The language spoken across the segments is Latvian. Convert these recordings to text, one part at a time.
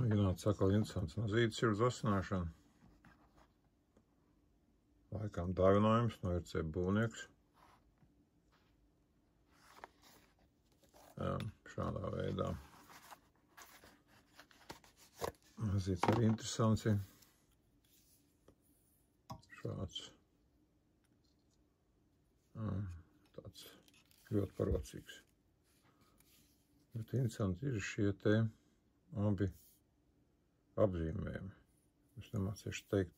Mēģināt sakal interesants nazītes ir uz asināšanu. Laikam dāvinājums no RC būvnieks. Jā, šādā veidā. Nazītes arī interesants ir. Šāds. Tāds ļoti parocīgs. Bet interesanti ir šie te abi apzīmējumi. Es nemācīšu teikt.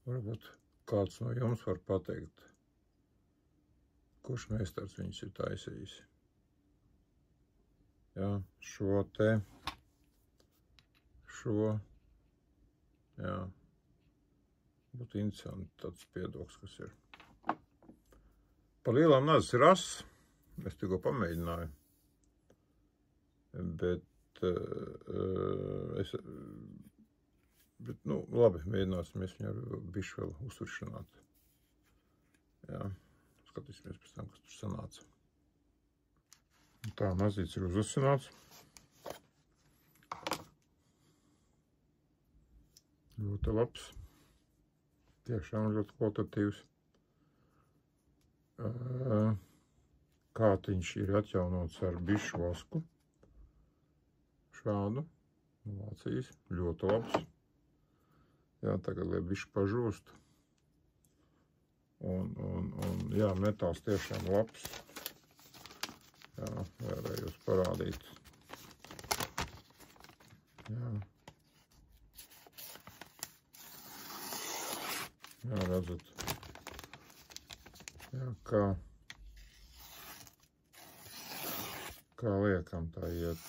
Varbūt kāds no jums var pateikt, kurš meistars viņus ir taisījis. Jā, šo te, jā, būtu interesanti tāds piedoks, kas ir. Par lielām nazas ir ass, es tikko pamēģināju, bet nu, labi, mēģināsimies viņu ar bišķi vēl uzturšanāt. Jā, skatīsimies pēc tam, kas tur sanāca. Tā, nazīts ir uzasināts. Ļoti labs. Tiešām ļoti kvalitatīvs. Kātiņš ir atjaunots ar bišu vasku. Šādu. Vācijas. Ļoti labs. Jā, tagad lai bišķi pažūst. Un jā, metāls tiešām labs. Jā, vēlējos parādīt. Jā. Jā, redzat. Jā, kā liekam tā iet.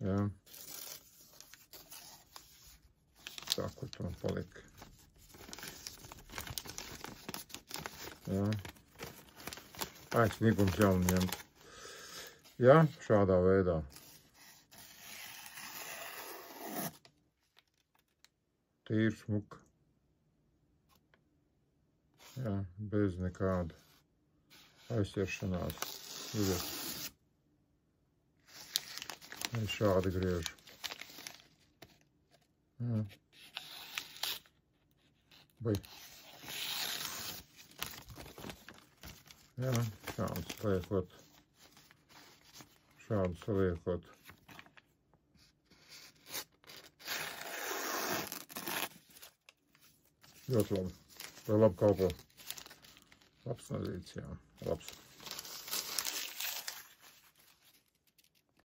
Jā. Tā, kur tu man palika. Jā. Sniegums jaunu ņemt. Jā, šādā veidā. Tīri smuka. Jā, bez nekāda aizķeršanās. Es šādi griežu. Jā. Vai. Jā, šādu saliekot. Šādu saliekot. Ļoti labi. Vai labi kalpo. Labs nazīts, jā. Labs.